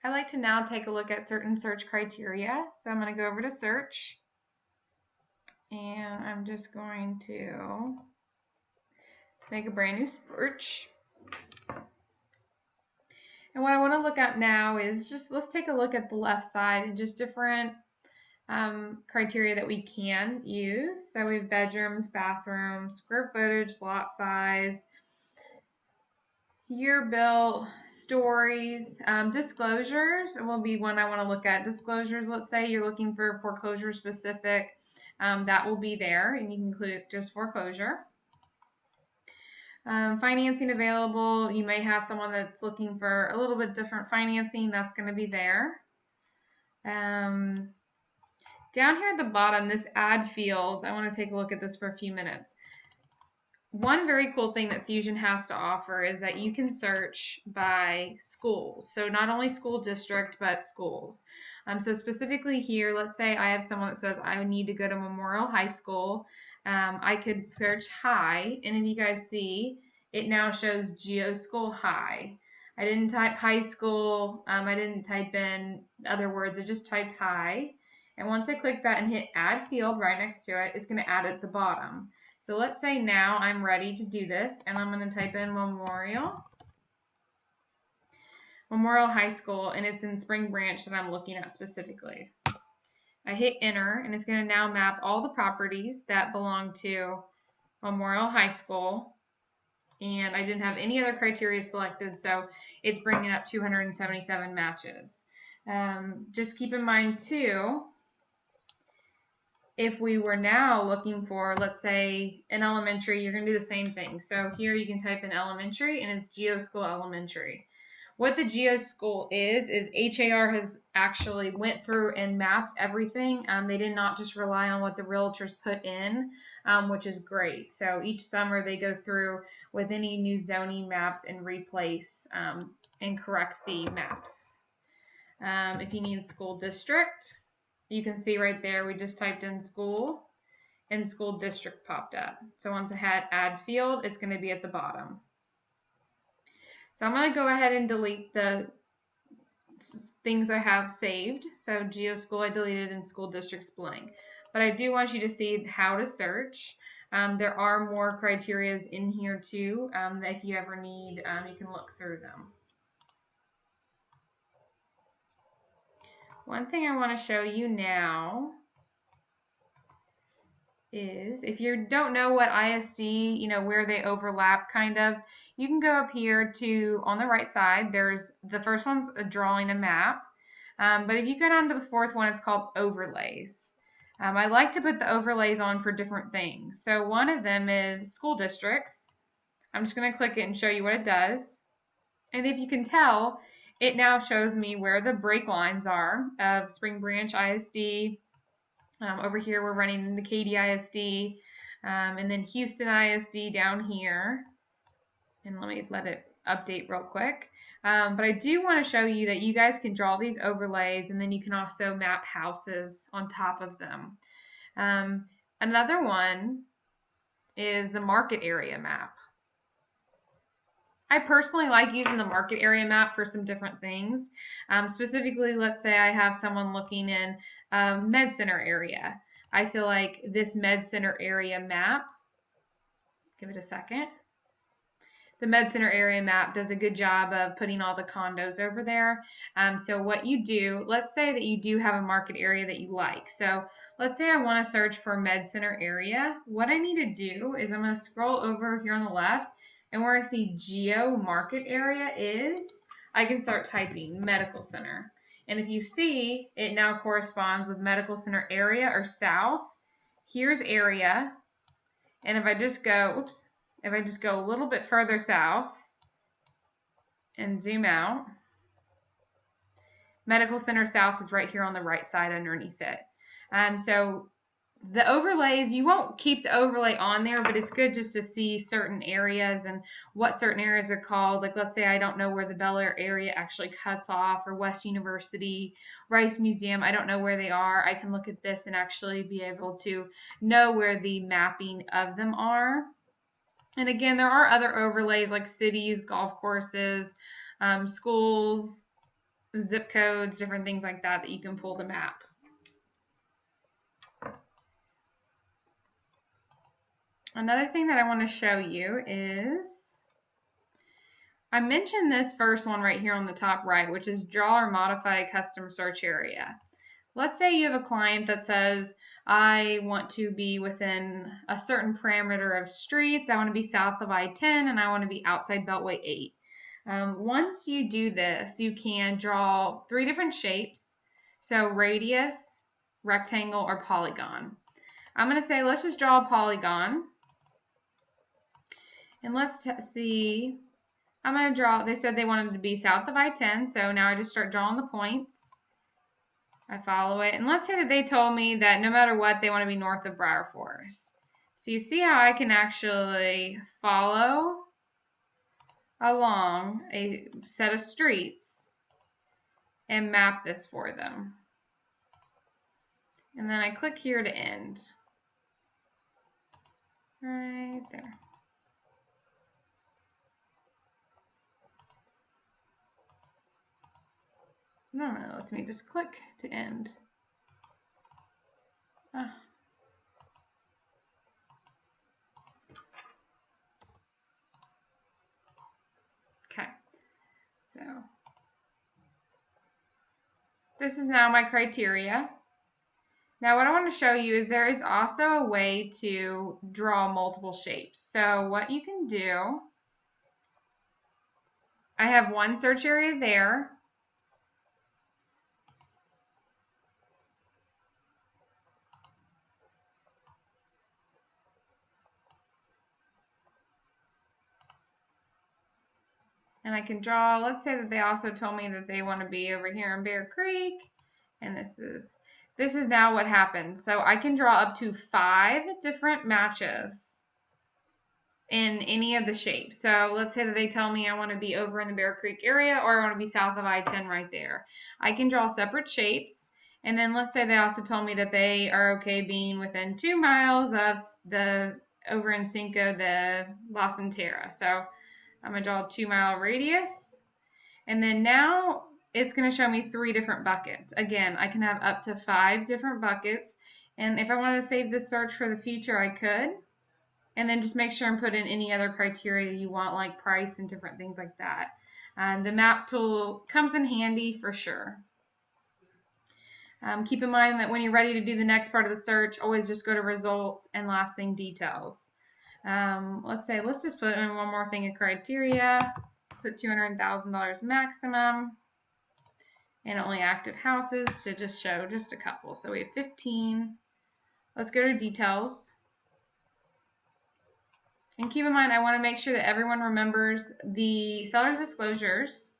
I like to now take a look at certain search criteria. So I'm going to go over to search, and I'm just going to make a brand new search. And what I want to look at now is just, let's take a look at the left side and just different criteria that we can use. So we have bedrooms, bathrooms, square footage, lot size, year built, stories, disclosures will be one I want to look at. Disclosures, let's say you're looking for foreclosure specific, that will be there, and you can click just foreclosure. Financing available, you may have someone that's looking for a little bit different financing, that's going to be there. Down here at the bottom, this add field, I want to take a look at this for a few minutes. One very cool thing that Fusion has to offer is that you can search by schools. So not only school district, but schools. So specifically here, let's say I have someone that says I need to go to Memorial High School. I could search high, and if you guys see, it now shows Geo School High. I didn't type high school. I didn't type in other words. I just typed high. And once I click that and hit add field right next to it, it's going to add at the bottom. So let's say now I'm ready to do this, and I'm going to type in Memorial High School, and it's in Spring Branch that I'm looking at specifically. I hit enter, and it's going to now map all the properties that belong to Memorial High School, and I didn't have any other criteria selected, so it's bringing up 277 matches. Just keep in mind too, if we were now looking for, let's say, an elementary, you're going to do the same thing. So here you can type in elementary, and it's Geo School Elementary. What the Geo School is HAR has actually went through and mapped everything. They did not just rely on what the realtors put in, which is great. So each summer they go through with any new zoning maps and replace and correct the maps. If you need school district, you can see right there we just typed in school and school district popped up. So once I had add field, it's going to be at the bottom. So I'm going to go ahead and delete the things I have saved. So Geo School I deleted and school districts blank. But I do want you to see how to search. There are more criteria in here too that if you ever need, you can look through them. One thing I want to show you now is if you don't know what ISD, where they overlap kind of, you can go up here to, on the right side, there's, the first one's drawing a map. But if you go down to the fourth one, it's called overlays. I like to put the overlays on for different things. So one of them is school districts. I'm just going to click it and show you what it does. And if you can tell, it now shows me where the break lines are of Spring Branch ISD. Over here, we're running into Katy ISD, and then Houston ISD down here. And let it update real quick. But I do want to show you that you guys can draw these overlays, and then you can also map houses on top of them. Another one is the market area map. I personally like using the market area map for some different things. Specifically, let's say I have someone looking in a med center area. I feel like this med center area map, give it a second. The med center area map does a good job of putting all the condos over there. So what you do, let's say that you do have a market area that you like. So let's say I want to search for med center area. What I need to do is I'm going to scroll over here on the left, and where I see geo market area is, I can start typing medical center. And if you see, it now corresponds with medical center area or south. Here's area. And if I just go, if I just go a little bit further south and zoom out, medical center south is right here on the right side underneath it. So the overlays, you won't keep the overlay on there, but it's good just to see certain areas and what certain areas are called. Like, let's say I don't know where the Bel Air area actually cuts off, or West University, Rice Museum, I don't know where they are. I can look at this and actually be able to know where the mapping of them are. And again, there are other overlays like cities, golf courses, schools, zip codes, different things like that that you can pull the map. Another thing that I want to show you is, I mentioned this first one right here on the top right, which is draw or modify a custom search area. Let's say you have a client that says, I want to be within a certain parameter of streets, I want to be south of I-10, and I want to be outside Beltway 8. Once you do this, you can draw 3 different shapes, so radius, rectangle, or polygon. I'm going to say, let's just draw a polygon, and let's see, I'm going to draw, they said they wanted to be south of I-10, so now I just start drawing the points. I follow it, and let's say that they told me that no matter what, they want to be north of Briar Forest. So you see how I can actually follow along a set of streets and map this for them. And then I click here to end. Right there. No, it lets me just click to end. Okay, so this is now my criteria. Now what I want to show you is there is also a way to draw multiple shapes. So what you can do, I have one search area there. And I can draw, let's say that they also told me that they want to be over here in Bear Creek. And this is now what happens. So I can draw up to 5 different matches in any of the shapes. So let's say that they tell me I want to be over in the Bear Creek area, or I want to be south of I-10 right there. I can draw separate shapes. And then let's say they also told me that they are okay being within 2 miles of the, over in Cinco de La Centera. So I'm going to draw a 2-mile radius. And then now it's going to show me 3 different buckets. Again, I can have up to 5 different buckets. And if I wanted to save this search for the future, I could. And then just make sure and put in any other criteria you want, like price and different things like that. The map tool comes in handy for sure. Keep in mind that when you're ready to do the next part of the search, always just go to results and last thing details. Let's just put in one more thing of criteria. Put $200,000 maximum, and only active houses to just show just a couple. So we have 15. Let's go to details. And keep in mind, I want to make sure that everyone remembers the seller's disclosures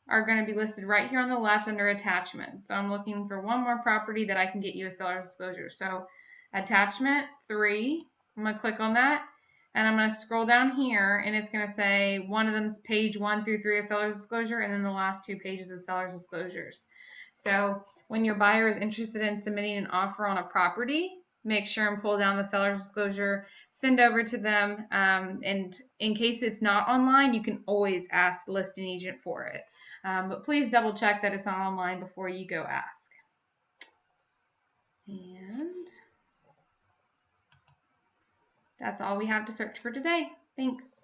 are going to be listed right here on the left under attachment. So I'm looking for one more property that I can get you a seller's disclosure. So attachment 3, I'm going to click on that. And I'm going to scroll down here, and it's going to say one of them is page 1 through 3 of seller's disclosure, and then the last 2 pages of seller's disclosures. So when your buyer is interested in submitting an offer on a property, make sure and pull down the seller's disclosure, send over to them, and in case it's not online, you can always ask the listing agent for it. But please double check that it's not online before you go ask. And that's all we have to search for today. Thanks.